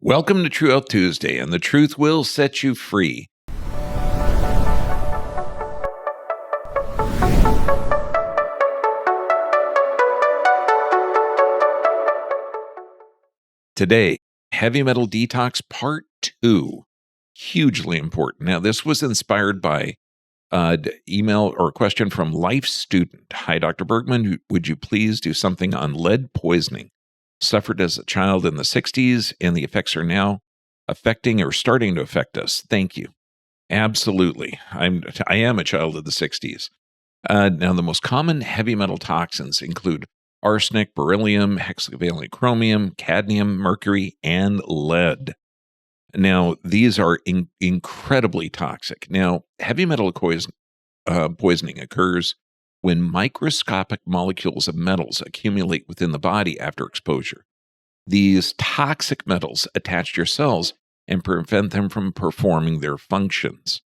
Welcome to True Health Tuesday, and the truth will set you free. Today, Heavy Metal Detox Part 2. Hugely important. Now, this was inspired by an email or a question from Life Student. Hi, Dr. Bergman. Would you please do something on lead poisoning? Suffered as a child in the 60s, and the effects are now affecting or starting to affect us. Thank you. Absolutely. I am a child of the 60s. Now, the most common heavy metal toxins include arsenic, beryllium, hexavalent chromium, cadmium, mercury, and lead. Now, these are incredibly toxic. Now, heavy metal poisoning occurs when microscopic molecules of metals accumulate within the body after exposure. These toxic metals attach to your cells and prevent them from performing their functions.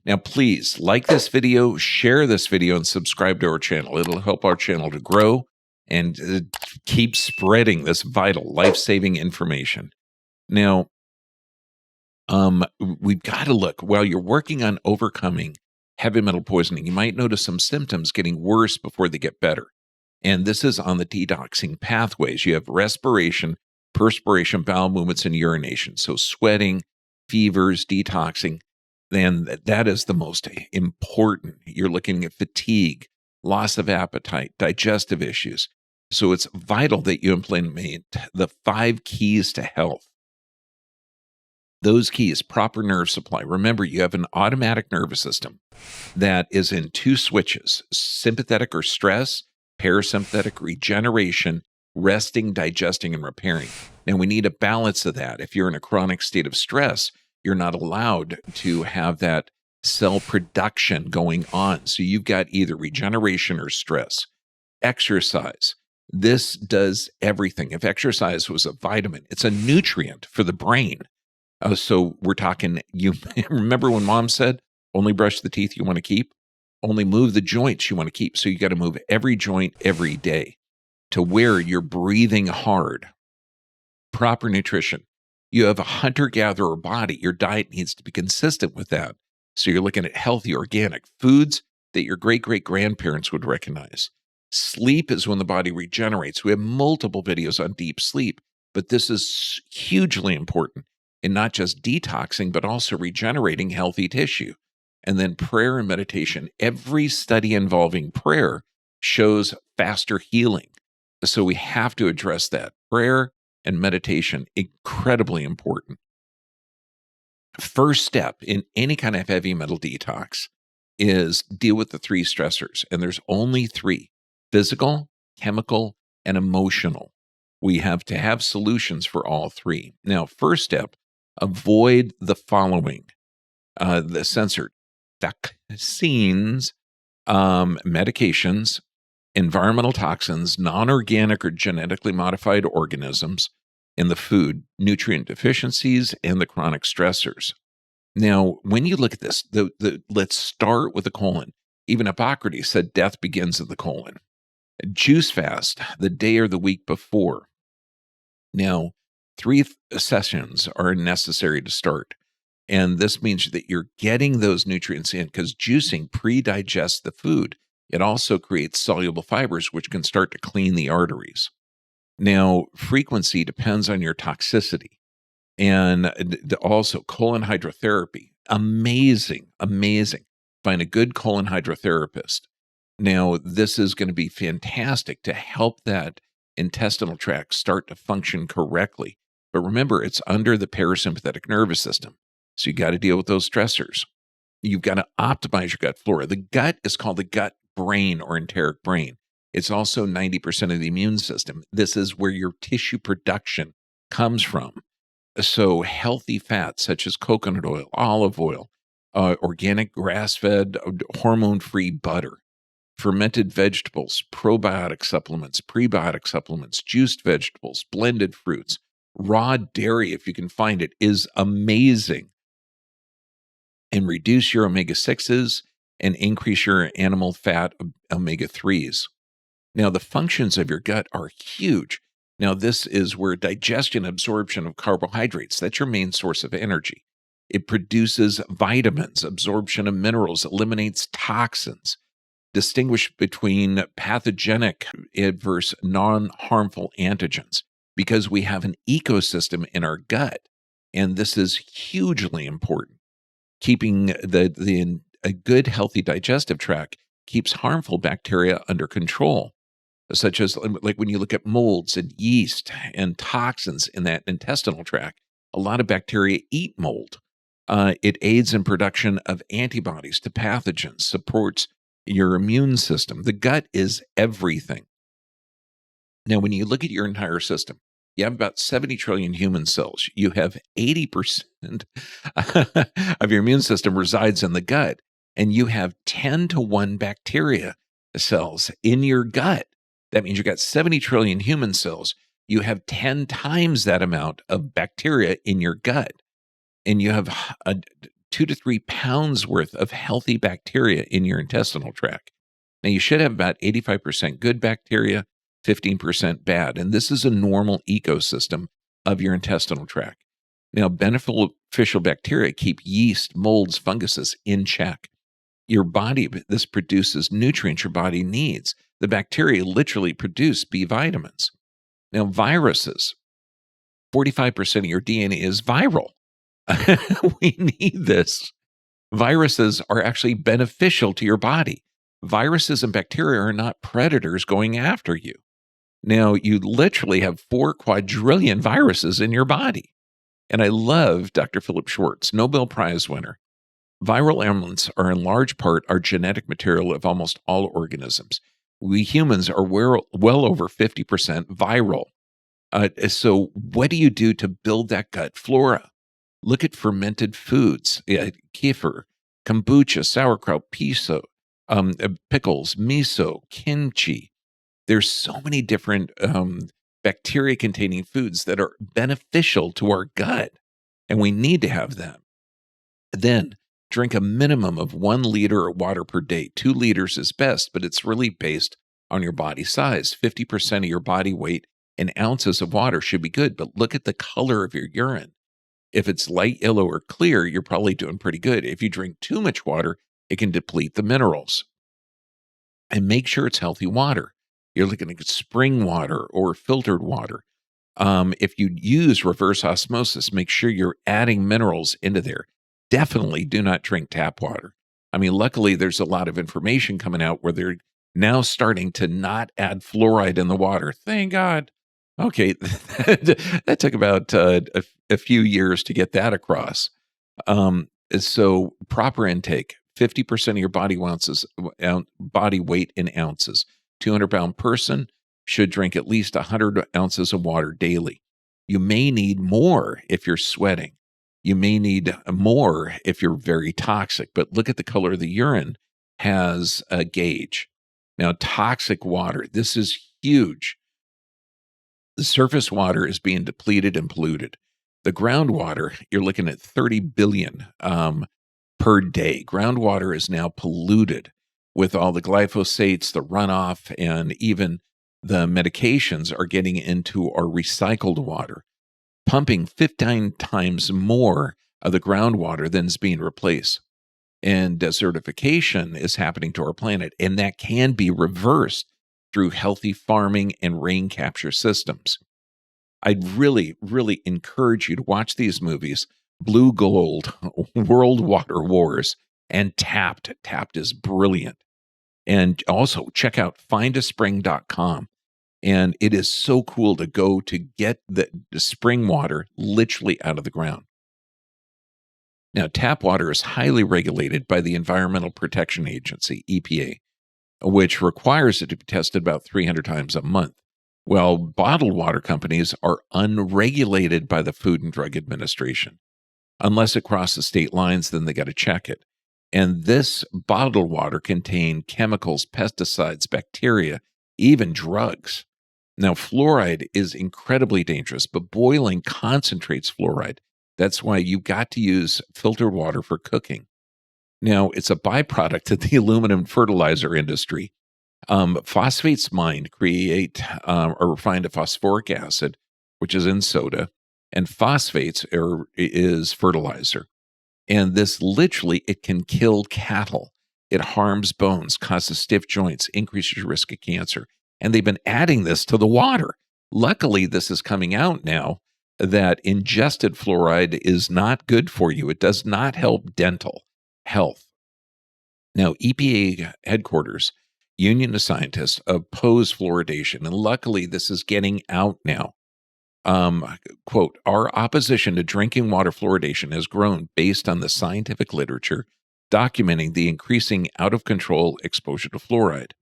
Now, please like this video, share this video, and subscribe to our channel. It'll help our channel to grow and keep spreading this vital, life-saving information. Now, we've got to look. While you're working on overcoming heavy metal poisoning, you might notice some symptoms getting worse before they get better. And this is on the detoxing pathways. You have respiration, perspiration, bowel movements, and urination. So sweating, fevers, detoxing, then that is the most important. You're looking at fatigue, loss of appetite, digestive issues. So it's vital that you implement the 5 keys to health. Those keys: proper nerve supply. Remember, you have an automatic nervous system that is in 2 switches: sympathetic or stress, parasympathetic regeneration, resting, digesting, and repairing. Now, we need a balance of that. If you're in a chronic state of stress, you're not allowed to have that cell production going on. So you've got either regeneration or stress. Exercise. This does everything. If exercise was a vitamin, it's a nutrient for the brain. So we're talking, you remember when mom said, only brush the teeth you want to keep, only move the joints you want to keep. So you got to move every joint every day to where you're breathing hard. Proper nutrition. You have a hunter-gatherer body. Your diet needs to be consistent with that. So you're looking at healthy, organic foods that your great-great-grandparents would recognize. Sleep is when the body regenerates. We have multiple videos on deep sleep, but this is hugely important in not just detoxing, but also regenerating healthy tissue. And then prayer and meditation. Every study involving prayer shows faster healing. So we have to address that. Prayer and meditation, incredibly important. First step in any kind of heavy metal detox is deal with the 3 stressors. And there's only 3: physical, chemical, and emotional. We have to have solutions for all 3. Now, first step, avoid the following: the censored vaccines, medications, environmental toxins, non-organic or genetically modified organisms in the food, nutrient deficiencies, and the chronic stressors. Now, when you look at this, let's start with the colon. Even Hippocrates said death begins at the colon. Juice fast the day or the week before. Now, 3 sessions are necessary to start. And this means that you're getting those nutrients in, because juicing pre-digests the food. It also creates soluble fibers, which can start to clean the arteries. Now, frequency depends on your toxicity. And also colon hydrotherapy. Amazing, amazing. Find a good colon hydrotherapist. Now, this is going to be fantastic to help that intestinal tract start to function correctly. But remember, it's under the parasympathetic nervous system. So you got to deal with those stressors. You've got to optimize your gut flora. The gut is called the gut brain or enteric brain. It's also 90% of the immune system. This is where your tissue production comes from. So healthy fats such as coconut oil, olive oil, organic grass-fed, hormone-free butter, fermented vegetables, probiotic supplements, prebiotic supplements, juiced vegetables, blended fruits, raw dairy, if you can find it, is amazing. And reduce your omega-6s and increase your animal fat omega-3s. Now, the functions of your gut are huge. Now, this is where digestion, absorption of carbohydrates, that's your main source of energy. It produces vitamins, absorption of minerals, eliminates toxins, distinguish between pathogenic versus non-harmful antigens, because we have an ecosystem in our gut. And this is hugely important. Keeping a good, healthy digestive tract keeps harmful bacteria under control, such as like when you look at molds and yeast and toxins in that intestinal tract. A lot of bacteria eat mold. It aids in production of antibodies to pathogens, supports your immune system. The gut is everything. Now, when you look at your entire system, you have about 70 trillion human cells. You have 80% of your immune system resides in the gut, and you have 10 to 1 bacteria cells in your gut. That means you got 70 trillion human cells. You have 10 times that amount of bacteria in your gut, and you have 2 to 3 pounds worth of healthy bacteria in your intestinal tract. Now, you should have about 85% good bacteria, 15% bad. And this is a normal ecosystem of your intestinal tract. Now, beneficial bacteria keep yeast, molds, funguses in check. Your body, this produces nutrients your body needs. The bacteria literally produce B vitamins. Now, viruses, 45% of your DNA is viral. We need this. Viruses are actually beneficial to your body. Viruses and bacteria are not predators going after you. Now, you literally have 4 quadrillion viruses in your body. And I love Dr. Philip Schwartz, Nobel Prize winner. Viral elements are in large part our genetic material of almost all organisms. We humans are well over 50% viral. So what do you do to build that gut flora? Look at fermented foods, kefir, kombucha, sauerkraut, pickles, miso, kimchi. There's so many different bacteria-containing foods that are beneficial to our gut, and we need to have them. Then drink a minimum of 1 liter of water per day. 2 liters is best, but it's really based on your body size. 50% of your body weight in ounces of water should be good, but look at the color of your urine. If it's light yellow or clear, you're probably doing pretty good. If you drink too much water, it can deplete the minerals. And make sure it's healthy water. You're looking at spring water or filtered water. If you use reverse osmosis, make sure you're adding minerals into there. Definitely do not drink tap water. I mean, luckily, there's a lot of information coming out where they're now starting to not add fluoride in the water. Thank God. Okay, that took about a few years to get that across. So proper intake, 50% of your body weight in ounces. 200-pound person should drink at least 100 ounces of water daily. You may need more if you're sweating. You may need more if you're very toxic, but look at the color of the urine has a gauge. Now, toxic water, this is huge. The surface water is being depleted and polluted. The groundwater, you're looking at 30 billion per day. Groundwater is now polluted with all the glyphosates, the runoff, and even the medications are getting into our recycled water, pumping 15 times more of the groundwater than is being replaced. And desertification is happening to our planet, and that can be reversed through healthy farming and rain capture systems. I'd really, really encourage you to watch these movies, Blue Gold, World Water Wars, and Tapped. Tapped is brilliant. And also check out findaspring.com. And it is so cool to go to get the spring water literally out of the ground. Now, tap water is highly regulated by the Environmental Protection Agency, EPA, which requires it to be tested about 300 times a month. Well, bottled water companies are unregulated by the Food and Drug Administration. Unless it crosses state lines, then they got to check it. And this bottled water contains chemicals, pesticides, bacteria, even drugs. Now, fluoride is incredibly dangerous, but boiling concentrates fluoride. That's why you've got to use filtered water for cooking. Now, it's a byproduct of the aluminum fertilizer industry. Phosphates mined create or refined to phosphoric acid, which is in soda, and is fertilizer. And this literally, it can kill cattle. It harms bones, causes stiff joints, increases your risk of cancer. And they've been adding this to the water. Luckily, this is coming out now that ingested fluoride is not good for you. It does not help dental health. Now, EPA headquarters, union of scientists oppose fluoridation. And luckily, this is getting out now. Quote, our opposition to drinking water fluoridation has grown based on the scientific literature documenting the increasing out of control exposure to fluoride.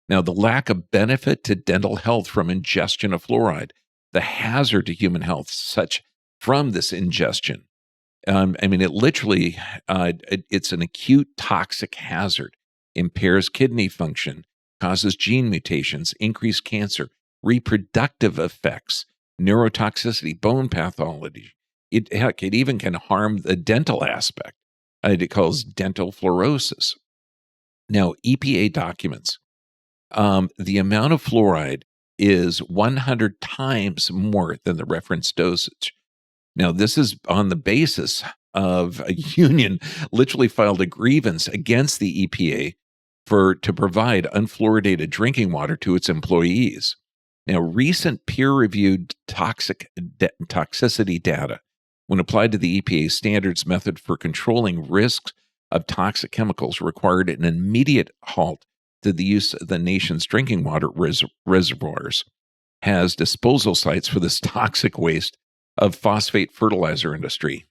Now, the lack of benefit to dental health from ingestion of fluoride, the hazard to human health such from this ingestion. It literally, it's an acute toxic hazard, impairs kidney function, causes gene mutations, increased cancer, reproductive effects, neurotoxicity, bone pathology. It even can harm the dental aspect. It calls dental fluorosis. Now, EPA documents the amount of fluoride is 100 times more than the reference dosage. Now, this is on the basis of a union literally filed a grievance against the EPA to provide unfluoridated drinking water to its employees. Now, recent peer-reviewed toxicity data, when applied to the EPA standards method for controlling risks of toxic chemicals, required an immediate halt to the use of the nation's drinking water reservoirs, has disposal sites for this toxic waste of phosphate fertilizer industry.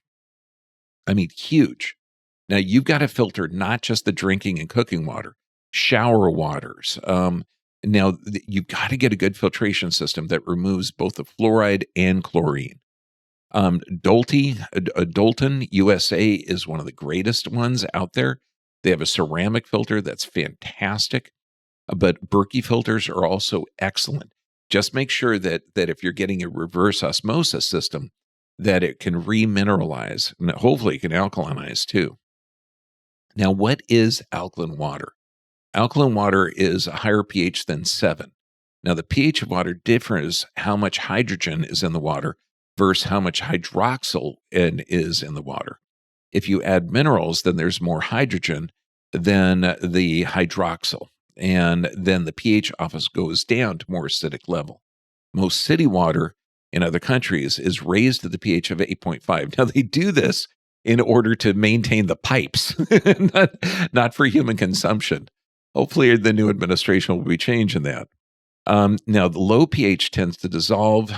Huge. Now, you've got to filter not just the drinking and cooking water, shower waters. Now, you've got to get a good filtration system that removes both the fluoride and chlorine. Dalton USA is one of the greatest ones out there. They have a ceramic filter that's fantastic, but Berkey filters are also excellent. Just make sure that if you're getting a reverse osmosis system, that it can remineralize, and hopefully it can alkalinize too. Now, what is alkaline water? Alkaline water is a higher pH than 7. Now, the pH of water differs how much hydrogen is in the water versus how much hydroxyl is in the water. If you add minerals, then there's more hydrogen than the hydroxyl, and then the pH often goes down to more acidic level. Most city water in other countries is raised to the pH of 8.5. Now, they do this in order to maintain the pipes, not for human consumption. Hopefully, the new administration will be changing that. Now, the low pH tends to dissolve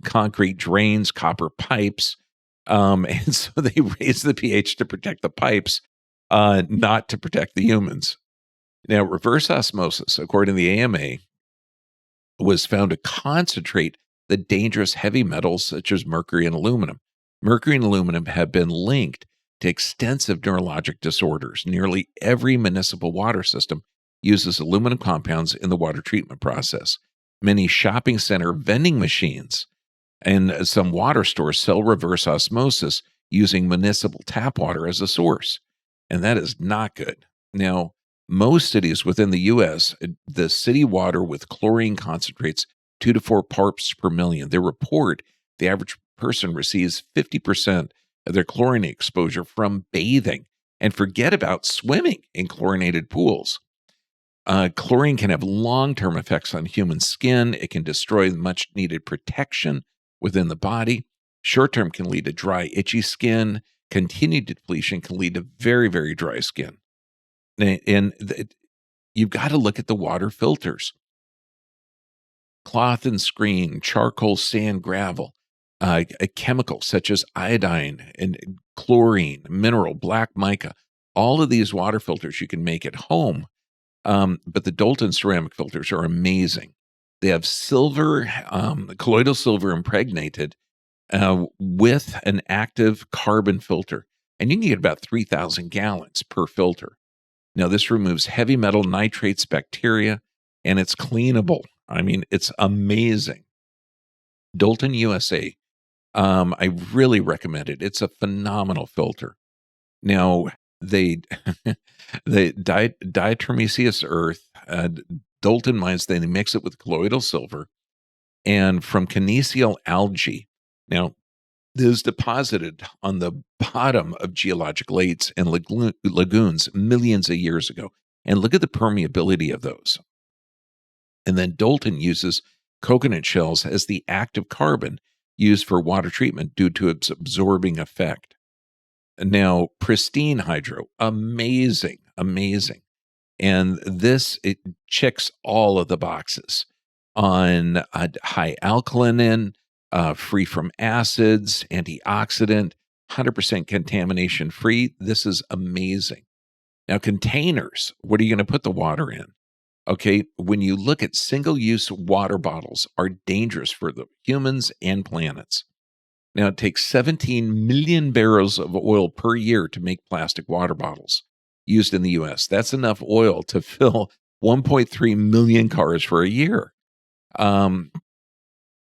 concrete drains, copper pipes, and so they raise the pH to protect the pipes, not to protect the humans. Now, reverse osmosis, according to the AMA, was found to concentrate the dangerous heavy metals such as mercury and aluminum. Mercury and aluminum have been linked to extensive neurologic disorders. Nearly every municipal water system uses aluminum compounds in the water treatment process. Many shopping center vending machines and some water stores sell reverse osmosis using municipal tap water as a source. And that is not good. Now, most cities within the U.S., the city water with chlorine concentrates 2 to 4 parts per million. They report the average person receives 50% of their chlorine exposure from bathing, and forget about swimming in chlorinated pools. Chlorine can have long-term effects on human skin. It can destroy much-needed protection within the body. Short-term can lead to dry, itchy skin. Continued depletion can lead to very, very dry skin. You've got to look at the water filters. Cloth and screen, charcoal, sand, gravel, chemicals such as iodine and chlorine, mineral, black mica. All of these water filters you can make at home. But the Dalton ceramic filters are amazing. They have silver, colloidal silver impregnated with an active carbon filter. And you can get about 3,000 gallons per filter. Now, this removes heavy metal, nitrates, bacteria, and it's cleanable. It's amazing. Dalton USA, I really recommend it. It's a phenomenal filter. Now, they the diatomaceous earth, Dalton mines, they mix it with colloidal silver, and from kinesial algae. Now, this is deposited on the bottom of geologic lakes and lagoons millions of years ago. And look at the permeability of those. And then Dalton uses coconut shells as the active carbon used for water treatment due to its absorbing effect. Now, pristine hydro, amazing, amazing. And this, it checks all of the boxes on high alkaline, free from acids, antioxidant, 100% contamination free. This is amazing. Now, containers, what are you going to put the water in? Okay, when you look at single-use water bottles are dangerous for the humans and planets. Now, it takes 17 million barrels of oil per year to make plastic water bottles used in the U.S. That's enough oil to fill 1.3 million cars for a year. I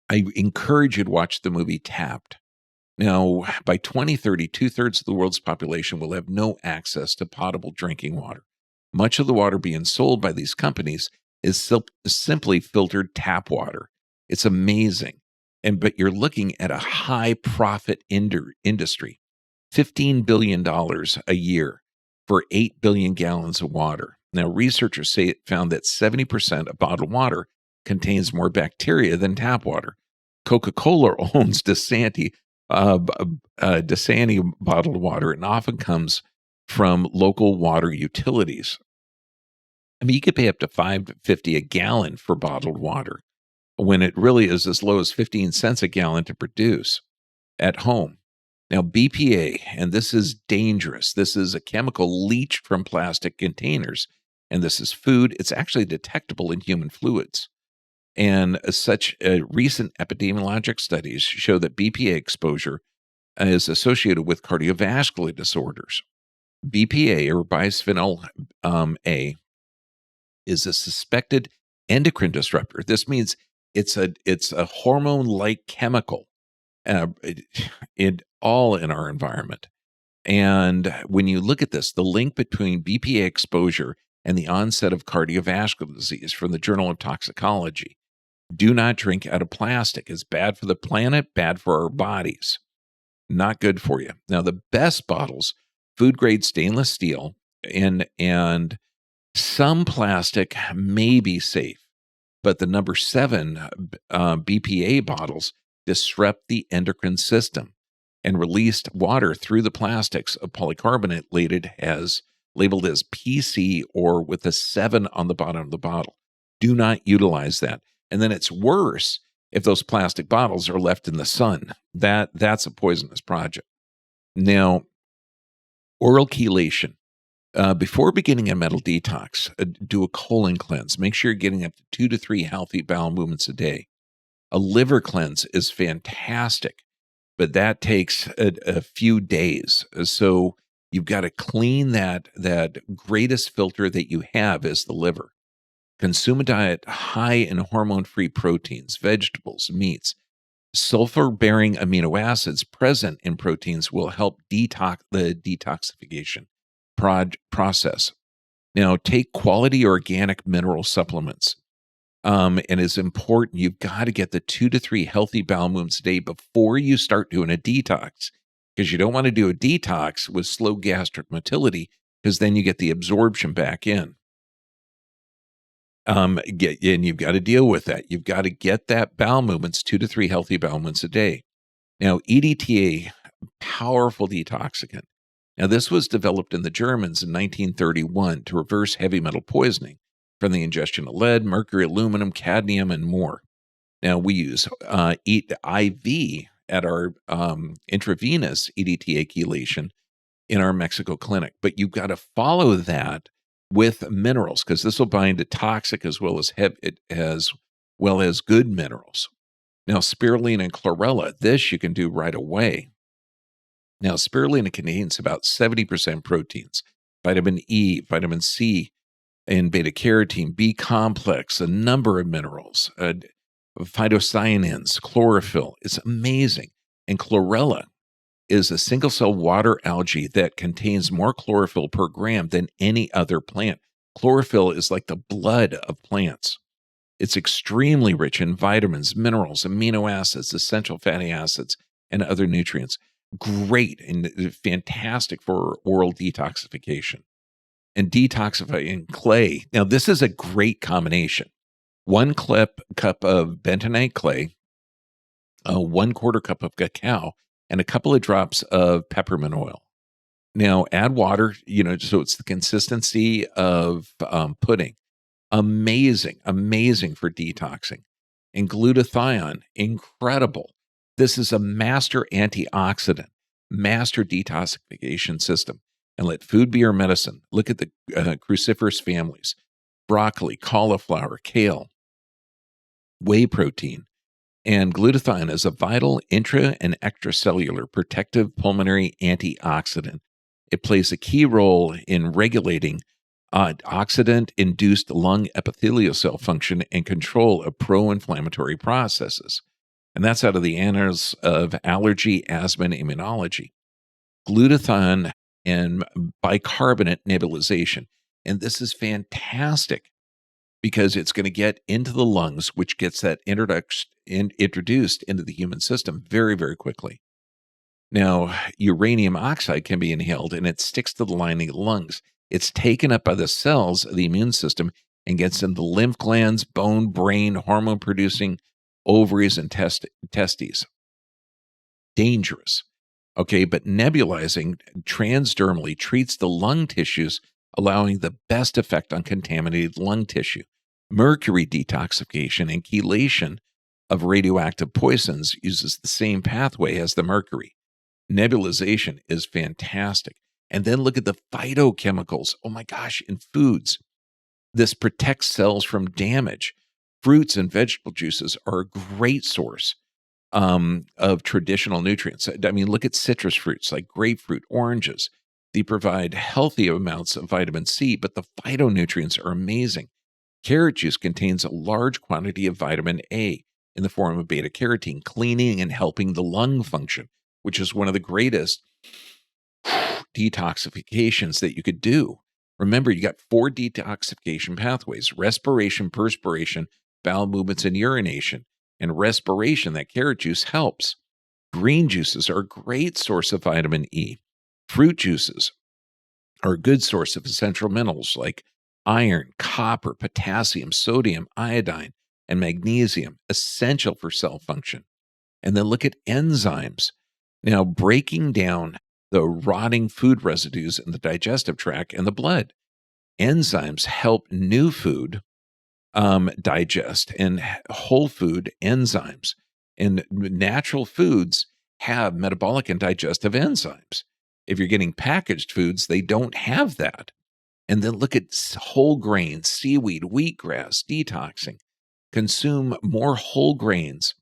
encourage you to watch the movie Tapped. Now, by 2030, 2/3 of the world's population will have no access to potable drinking water. Much of the water being sold by these companies is simply filtered tap water. It's amazing. But you're looking at a high profit industry, $15 billion a year for 8 billion gallons of water. Now, researchers say it found that 70% of bottled water contains more bacteria than tap water. Coca-Cola owns Dasani bottled water, and often comes from local water utilities. I mean, you could pay up to $5.50 a gallon for bottled water, when it really is as low as 15 cents a gallon to produce at home. Now, BPA, and this is dangerous. This is a chemical leached from plastic containers, and this is food. It's actually detectable in human fluids. And such recent epidemiologic studies show that BPA exposure is associated with cardiovascular disorders. BPA, or bisphenol A, is a suspected endocrine disruptor. This means it's a hormone-like chemical all in our environment. And when you look at this, the link between BPA exposure and the onset of cardiovascular disease from the Journal of Toxicology. Do not drink out of plastic. It's bad for the planet, bad for our bodies. Not good for you. Now, the best bottles, food-grade stainless steel, and some plastic may be safe, but the number 7 BPA bottles disrupt the endocrine system and released water through the plastics of polycarbonate labeled as PC or with a 7 on the bottom of the bottle. Do not utilize that. And then it's worse if those plastic bottles are left in the sun. That's a poisonous project. Now, oral chelation. Before beginning a metal detox, do a colon cleanse. Make sure you're getting up to 2 to 3 healthy bowel movements a day. A liver cleanse is fantastic, but that takes a few days. So you've got to clean that greatest filter that you have is the liver. Consume a diet high in hormone-free proteins, vegetables, meats. Sulfur-bearing amino acids present in proteins will help detox the detoxification process. Now, take quality organic mineral supplements. And it's important, you've got to get the 2 to 3 healthy bowel movements a day before you start doing a detox, because you don't want to do a detox with slow gastric motility, because then you get the absorption back in. And you've got to deal with that. You've got to get that bowel movements, 2 to 3 healthy bowel movements a day. Now, EDTA, powerful detoxicant. Now, this was developed in the Germans in 1931 to reverse heavy metal poisoning from the ingestion of lead, mercury, aluminum, cadmium, and more. Now, we use IV at our intravenous EDTA chelation in our Mexico clinic, but you've got to follow that with minerals, because this will bind to toxic as well as good minerals. Now, spirulina and chlorella, this you can do right away. Now, spirulina contains about 70% proteins, vitamin E, vitamin C, and beta-carotene, B complex, a number of minerals, phytocyanins, chlorophyll. It's amazing. And chlorella, is a single cell water algae that contains more chlorophyll per gram than any other plant. Chlorophyll is like the blood of plants. It's extremely rich in vitamins, minerals, amino acids, essential fatty acids, and other nutrients. Great and fantastic for oral detoxification and detoxifying clay. Now, this is a great combination. 1 cup of bentonite clay, 1/4 cup of cacao, and a couple of drops of peppermint oil. Now, add water, so it's the consistency of pudding. Amazing, amazing for detoxing. And glutathione, incredible. This is a master antioxidant, master detoxification system. And let food be your medicine. Look at the cruciferous families: broccoli, cauliflower, kale, whey protein. And glutathione is a vital intra and extracellular protective pulmonary antioxidant. It plays a key role in regulating oxidant-induced lung epithelial cell function and control of pro-inflammatory processes. And that's out of the Annals of Allergy, Asthma, and Immunology. Glutathione and bicarbonate nebulization. And this is fantastic because it's going to get into the lungs, which gets that introduced into the human system very, very quickly. Now, uranium oxide can be inhaled, and it sticks to the lining of the lungs. It's taken up by the cells of the immune system and gets into the lymph glands, bone, brain, hormone-producing ovaries, and testes. Dangerous. Okay, but nebulizing transdermally treats the lung tissues, allowing the best effect on contaminated lung tissue. Mercury detoxification and chelation of radioactive poisons uses the same pathway as the mercury. Nebulization is fantastic. And then look at the phytochemicals. Oh my gosh, in foods. This protects cells from damage. Fruits and vegetable juices are a great source of traditional nutrients. I mean, look at citrus fruits like grapefruit, oranges. They provide healthy amounts of vitamin C, but the phytonutrients are amazing. Carrot juice contains a large quantity of vitamin A in the form of beta carotene, cleaning and helping the lung function, which is one of the greatest detoxifications that you could do. Remember, you got 4 detoxification pathways: respiration, perspiration, bowel movements, and urination. And respiration, that carrot juice helps. Green juices are a great source of vitamin E. Fruit juices are a good source of essential minerals like iron, copper, potassium, sodium, iodine, and magnesium, essential for cell function. And then look at enzymes. Now, breaking down the rotting food residues in the digestive tract and the blood. Enzymes help new food digest, and whole food enzymes. And natural foods have metabolic and digestive enzymes. If you're getting packaged foods, they don't have that. And then look at whole grains, seaweed, wheatgrass, detoxing. Consume more whole grains.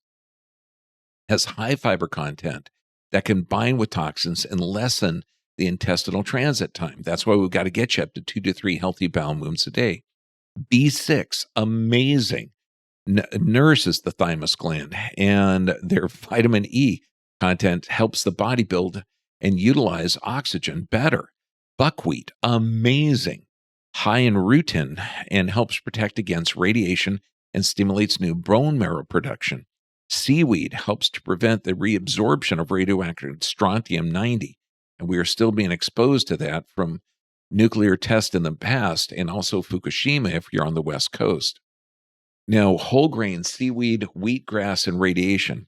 Has high fiber content that can bind with toxins and lessen the intestinal transit time. That's why we've got to get you up to 2 to 3 healthy bowel movements a day. B6, amazing. Nourishes the thymus gland, and their vitamin E content helps the body build and utilize oxygen better. Buckwheat, amazing. High in rutin and helps protect against radiation and stimulates new bone marrow production. Seaweed helps to prevent the reabsorption of radioactive strontium-90, and we are still being exposed to that from nuclear tests in the past, and also Fukushima if you're on the West Coast. Now, whole grain, seaweed, wheatgrass, and radiation.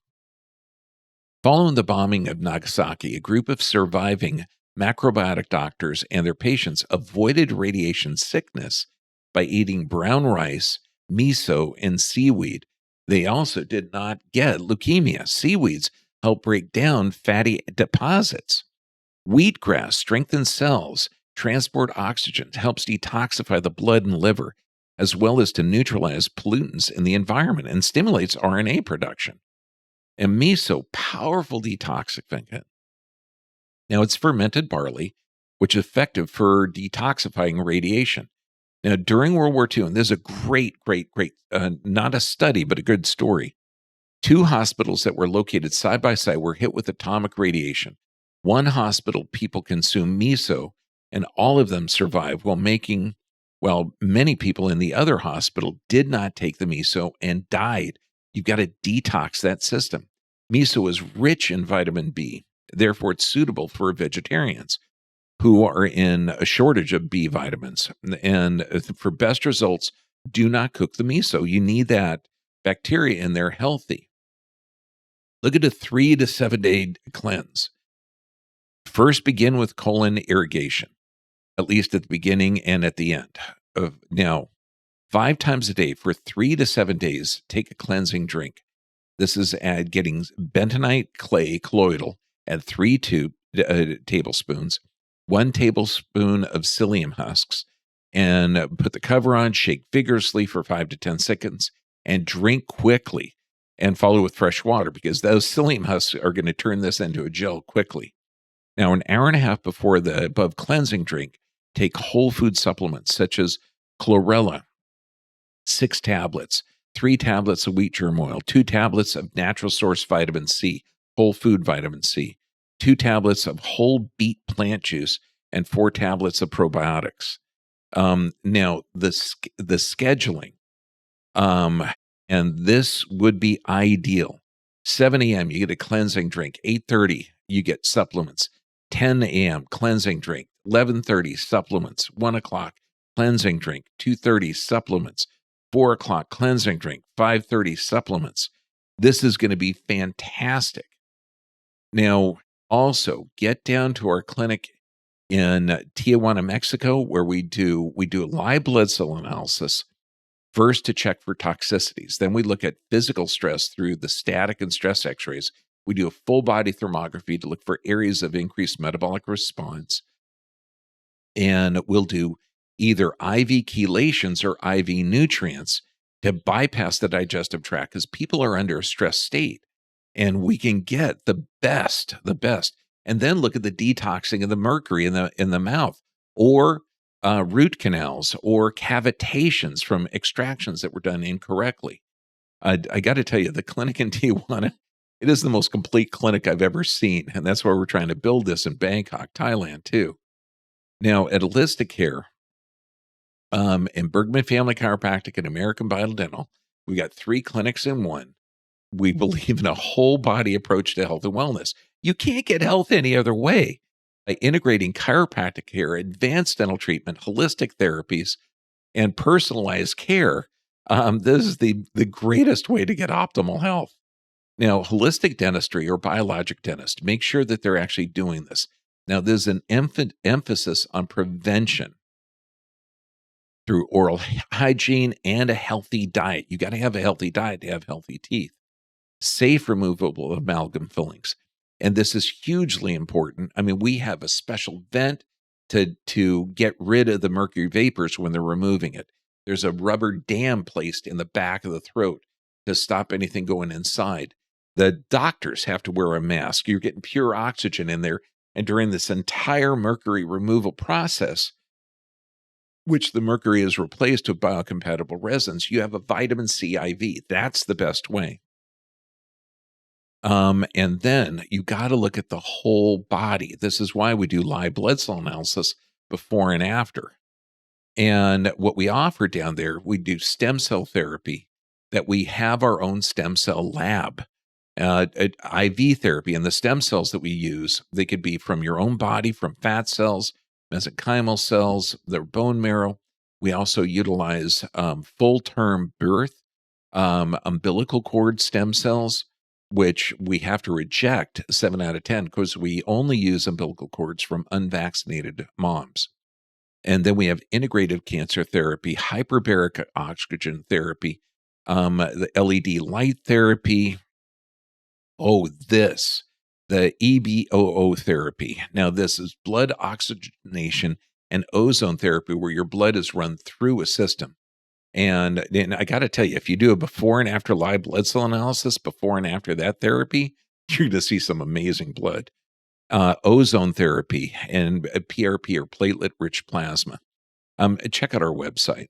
Following the bombing of Nagasaki, a group of surviving macrobiotic doctors and their patients avoided radiation sickness by eating brown rice, miso, and seaweed. They also did not get leukemia. Seaweeds help break down fatty deposits. Wheatgrass strengthens cells, transport oxygen, helps detoxify the blood and liver, as well as to neutralize pollutants in the environment and stimulates RNA production. And miso, powerful detoxifiant. Now, it's fermented barley, which is effective for detoxifying radiation. Now, during World War II, and this is a great, not a study, but a good story. 2 hospitals that were located side by side were hit with atomic radiation. One hospital, people consume miso, and all of them survived while many people in the other hospital did not take the miso and died. You've got to detox that system. Miso is rich in vitamin B, therefore, it's suitable for vegetarians who are in a shortage of B vitamins. And for best results, do not cook the miso. You need that bacteria in there healthy. Look at a 3 to 7 day cleanse. First, begin with colon irrigation, at least at the beginning and at the end. Now, 5 times a day for 3 to 7 days, take a cleansing drink. This is getting bentonite clay colloidal at 3 tablespoons, 1 tablespoon of psyllium husks, and put the cover on, shake vigorously for 5 to 10 seconds, and drink quickly and follow with fresh water because those psyllium husks are going to turn this into a gel quickly. Now, an hour and a half before the above cleansing drink, take whole food supplements such as chlorella, 6 tablets, 3 tablets of wheat germ oil, 2 tablets of natural source vitamin C, whole food vitamin C, 2 tablets of whole beet plant juice, and 4 tablets of probiotics. Now, the scheduling, and this would be ideal. 7 a.m., you get a cleansing drink. 8:30, you get supplements. 10 a.m., cleansing drink. 11:30, supplements. 1 o'clock, cleansing drink. 2:30, supplements. 4 o'clock, cleansing drink. 5:30, supplements. This is going to be fantastic. Now, also, get down to our clinic in Tijuana, Mexico, where we do live blood cell analysis, first to check for toxicities. Then we look at physical stress through the static and stress x-rays. We do a full body thermography to look for areas of increased metabolic response. And we'll do either IV chelations or IV nutrients to bypass the digestive tract because people are under a stress state. And we can get the best, and then look at the detoxing of the mercury in the mouth, or root canals, or cavitations from extractions that were done incorrectly. I got to tell you, the clinic in Tijuana, it is the most complete clinic I've ever seen, and that's why we're trying to build this in Bangkok, Thailand, too. Now, at Holistic Care, in Bergman Family Chiropractic and American Biodental, we got 3 clinics in one. We believe in a whole body approach to health and wellness. You can't get health any other way. By integrating chiropractic care, advanced dental treatment, holistic therapies, and personalized care, this is the greatest way to get optimal health. Now, holistic dentistry or biologic dentist, make sure that they're actually doing this. Now, there's an emphasis on prevention through oral hygiene and a healthy diet. You got to have a healthy diet to have healthy teeth. Safe removable amalgam fillings. And this is hugely important. I mean, we have a special vent to get rid of the mercury vapors when they're removing it. There's a rubber dam placed in the back of the throat to stop anything going inside. The doctors have to wear a mask. You're getting pure oxygen in there. And during this entire mercury removal process, which the mercury is replaced with biocompatible resins, you have a vitamin C IV. That's the best way. And then you got to look at the whole body. This is why we do live blood cell analysis before and after. And what we offer down there, we do stem cell therapy, that we have our own stem cell lab, IV therapy. And the stem cells that we use, they could be from your own body, from fat cells, mesenchymal cells, their bone marrow. We also utilize full-term birth, umbilical cord stem cells, which we have to reject 7 out of 10 because we only use umbilical cords from unvaccinated moms. And then we have integrative cancer therapy, hyperbaric oxygen therapy, the LED light therapy. The EBOO therapy. Now, this is blood oxygenation and ozone therapy, where your blood is run through a system. And I got to tell you, if you do a before and after live blood cell analysis, before and after that therapy, you're going to see some amazing blood. Ozone therapy and PRP, or platelet-rich plasma. Check out our website.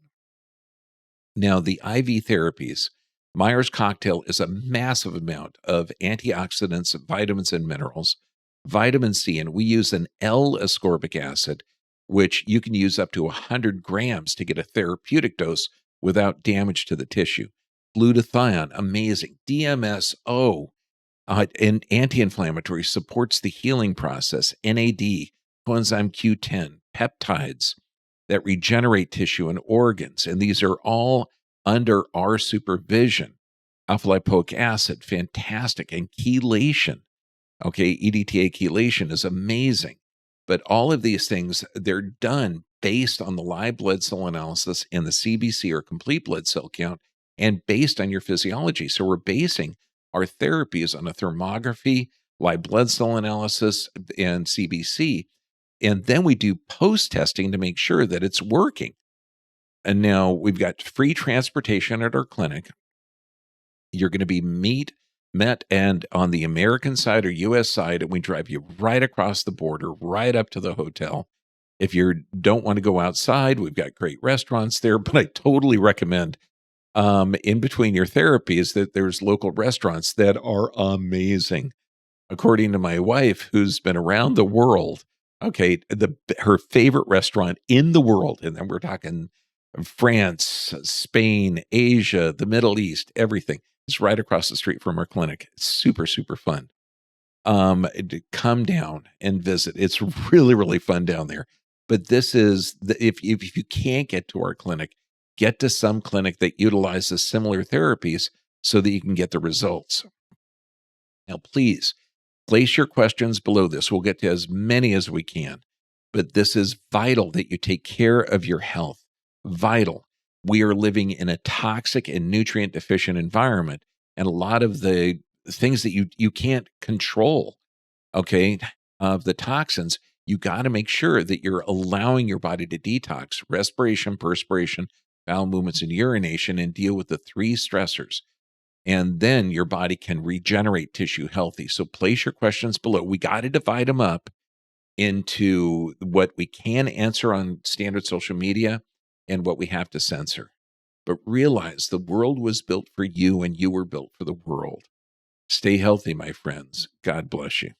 Now, the IV therapies, Myers cocktail is a massive amount of antioxidants, vitamins, and minerals. vitamin C, and we use an L-ascorbic acid, which you can use up to 100 grams to get a therapeutic dose without damage to the tissue. Glutathione, amazing. DMSO, an anti-inflammatory, supports the healing process. NAD, coenzyme Q10, peptides that regenerate tissue and organs, and these are all under our supervision. Alpha-lipoic acid, fantastic, and chelation. Okay, EDTA chelation is amazing. But all of these things, they're done based on the live blood cell analysis and the CBC, or complete blood cell count, and based on your physiology. So we're basing our therapies on a thermography, live blood cell analysis, and CBC. And then we do post-testing to make sure that it's working. And now we've got free transportation at our clinic. You're going to be met and on the American side or US side, and we drive you right across the border, right up to the hotel. If you don't want to go outside, we've got great restaurants there, but I totally recommend in between your therapies that there's local restaurants that are amazing. According to my wife, who's been around the world, okay, her favorite restaurant in the world, and then we're talking France, Spain, Asia, the Middle East, everything. It's right across the street from our clinic. It's super, super fun. Come down and visit. It's really, really fun down there. But this is, if you can't get to our clinic, get to some clinic that utilizes similar therapies so that you can get the results. Now, please place your questions below this. We'll get to as many as we can. But this is vital that you take care of your health. Vital. We are living in a toxic and nutrient deficient environment, and a lot of the things that you can't control, okay, of the toxins, you got to make sure that you're allowing your body to detox: respiration, perspiration, bowel movements, and urination, and deal with the 3 stressors. And then your body can regenerate tissue healthy. So place your questions below. We got to divide them up into what we can answer on standard social media and what we have to censor. But realize the world was built for you, and you were built for the world. Stay healthy, my friends. God bless you.